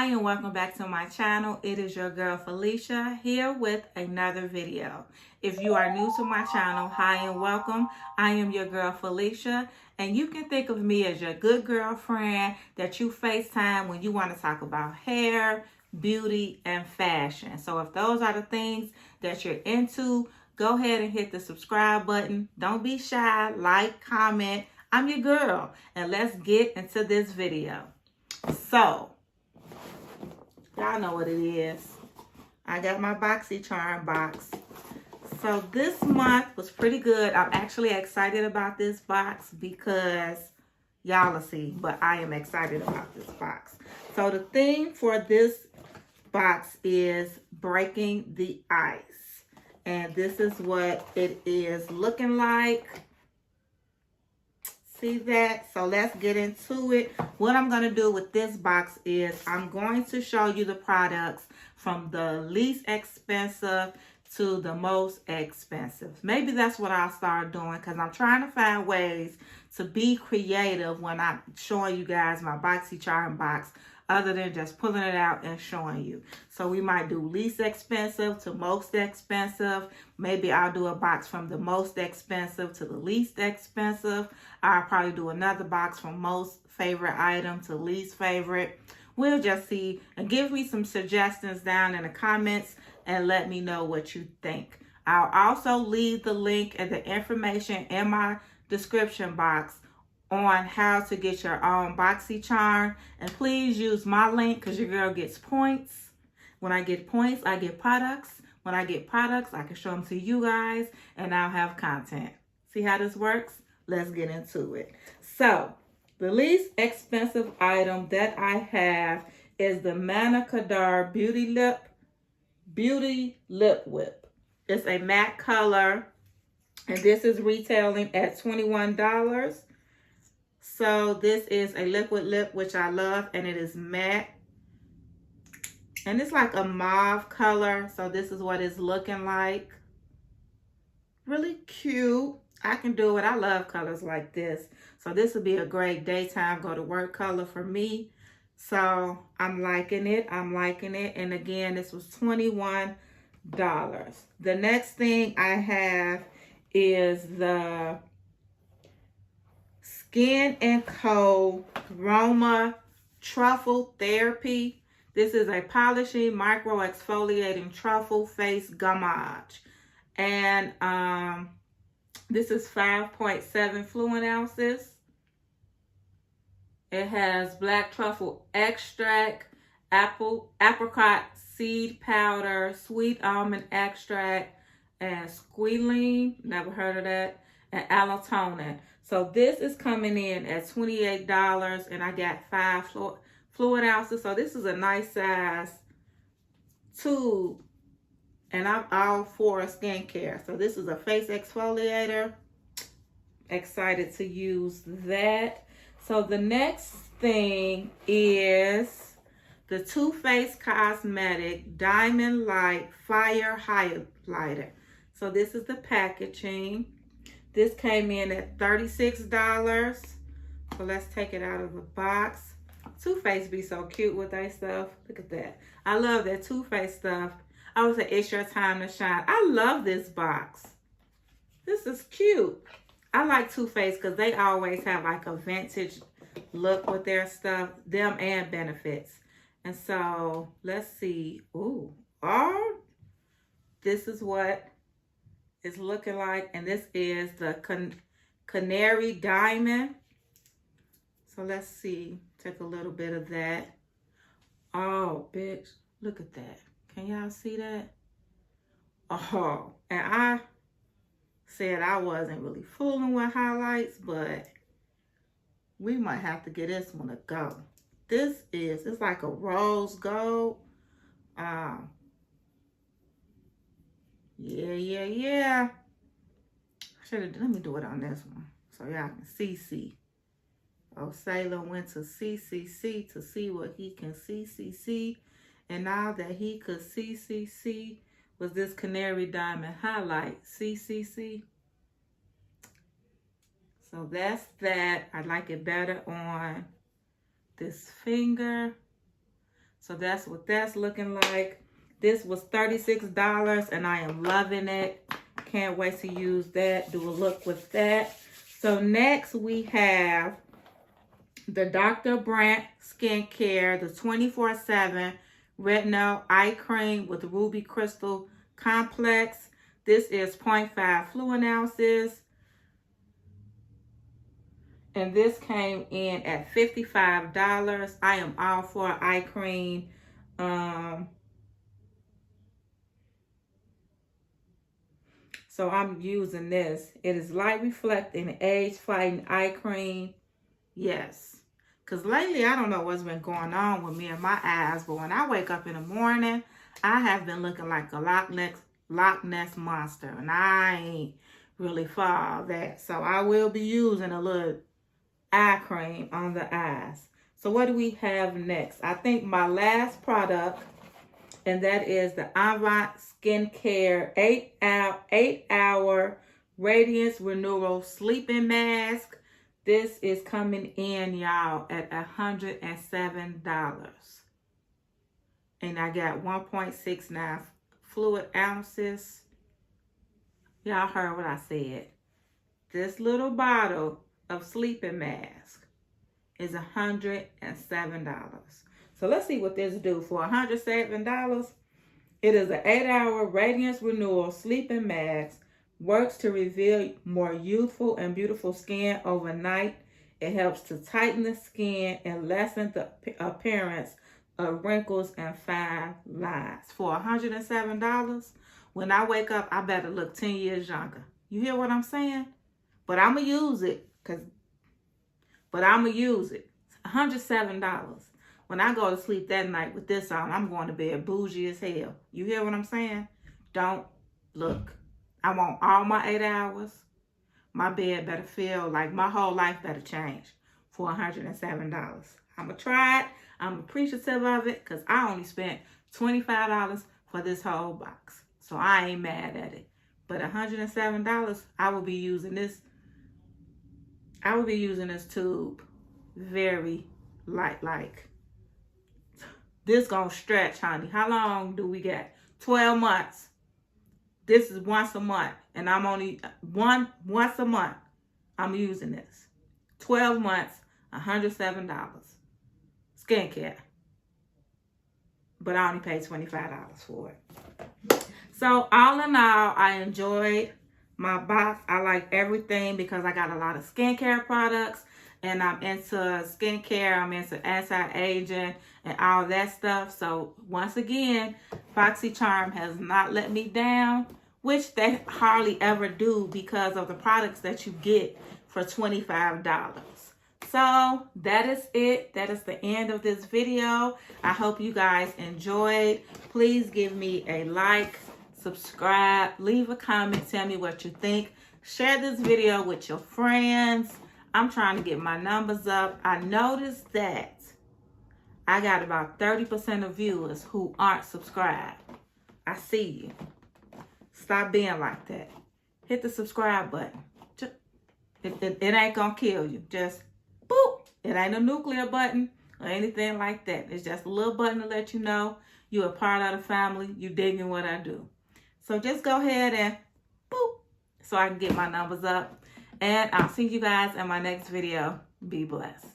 Hi and welcome back to my channel. It is your girl Felicia here with another video. If you are new to my channel, hi and welcome. I am your girl Felicia, and you can think of me as your good girlfriend that you FaceTime when you want to talk about hair, beauty, and fashion. So if those are the things that you're into, go ahead and hit the subscribe button. Don't be shy, like, comment. I'm your girl, and let's get into this video. So, y'all know what it is. I got my BoxyCharm box. So this month was pretty good. I'm actually excited about this box because y'all will see, but I am excited about this box. So the theme for this box is breaking the ice. And this is what it is looking like. See that? So let's get into it. What I'm going to do with this box is I'm going to show you the products from the least expensive to the most expensive. Maybe that's what I'll start doing because I'm trying to find ways to be creative when I'm showing you guys my BoxyCharm box, other than just pulling it out and showing you. So we might do least expensive to most expensive. Maybe I'll do a box from the most expensive to the least expensive. I'll probably do another box from most favorite item to least favorite. We'll just see, and give me some suggestions down in the comments and let me know what you think. I'll also leave the link and the information in my description box on how to get your own BoxyCharm. And please use my link because your girl gets points. When I get points, I get products. When I get products, I can show them to you guys and I'll have content. See how this works? Let's get into it. So, the least expensive item that I have is the Manicadar Beauty Lip Whip. It's a matte color, and this is retailing at $21. So this is a liquid lip, which I love, and it is matte. And it's like a mauve color, so this is what it's looking like. Really cute. I can do it. I love colors like this. So this would be a great daytime go to work color for me. So I'm liking it. I'm liking it. And again, this was $21. The next thing I have is the Skin & Co. Roma Truffle Therapy. This is a polishing micro exfoliating truffle face gommage. And this is 5.7 fluid ounces. It has black truffle extract, apricot seed powder, sweet almond extract, and squalene, never heard of that, and allotonin. So this is coming in at $28, and I got 5 fluid ounces. So this is a nice size tube, and I'm all for skincare. So this is a face exfoliator. Excited to use that. So the next thing is the Too Faced Cosmetic Diamond Light Fire Highlighter. So this is the packaging. This came in at $36. So let's take it out of the box. Too Faced be so cute with their stuff. Look at that. I love that Too Faced stuff. I would say it's your time to shine. I love this box. This is cute. I like Too Faced because they always have like a vintage look with their stuff, them and Benefits. And so let's see. Ooh, oh, this is what it's looking like. And this is the Canary Diamond. So let's see. Take a little bit of that. Oh, bitch. Look at that. Can y'all see that? Oh, and I said I wasn't really fooling with highlights, but we might have to get this one a go. It's like a rose gold. Yeah. Let me do it on this one so y'all can see. Oh, Sailor went to CCC to see what he can see. And now that he could see was this Canary Diamond highlight. CCC. So that's that. I like it better on this finger. So that's what that's looking like. This was $36 and I am loving it. Can't wait to use that, do a look with that. So next we have the Dr. Brandt Skincare, the 24/7 Retinol Eye Cream with Ruby Crystal Complex. This is 0.5 fluid ounces. And this came in at $55. I am all for eye cream. So I'm using this. It is light reflecting, age fighting eye cream. Yes. Because lately, I don't know what's been going on with me and my eyes. But when I wake up in the morning, I have been looking like a Loch Ness monster. And I ain't really for all that. So I will be using a little eye cream on the eyes. So what do we have next? I think my last product, and that is the Avant Skincare 8-hour Radiance Renewal Sleeping Mask. This is coming in, y'all, at $107. And I got 1.69 fluid ounces. Y'all heard what I said. This little bottle of sleeping mask is $107. So let's see what this do. For $107, it is an 8-hour Radiance Renewal Sleeping Mask. Works to reveal more youthful and beautiful skin overnight. It helps to tighten the skin and lessen the appearance of wrinkles and fine lines. For $107, when I wake up, I better look 10 years younger. You hear what I'm saying? But I'm going to use it. $107. When I go to sleep that night with this on, I'm going to bed bougie as hell. You hear what I'm saying? Don't look. I want all my 8 hours. My bed better feel like my whole life better change for $107. I'm going to try it. I'm appreciative of it because I only spent $25 for this whole box. So I ain't mad at it. But $107, I will be using this. I will be using this tube very light, like. This gonna stretch, honey. How long do we get? 12 months. This is once a month. And I'm only once a month. I'm using this. 12 months, $107. Skincare. But I only paid $25 for it. So all in all, I enjoyed my box. I like everything because I got a lot of skincare products. And I'm into skincare. I'm into anti-aging and all that stuff. So once again, BoxyCharm has not let me down, which they hardly ever do because of the products that you get for $25. So that is it. That is the end of this video. I hope you guys enjoyed. Please give me a like, subscribe, leave a comment, tell me what you think. Share this video with your friends. I'm trying to get my numbers up. I noticed that I got about 30% of viewers who aren't subscribed. I see you. Stop being like that. Hit the subscribe button. It ain't gonna kill you. Just boop. It ain't a nuclear button or anything like that. It's just a little button to let you know you're a part of the family. You digging what I do. So just go ahead and boop so I can get my numbers up. And I'll see you guys in my next video. Be blessed.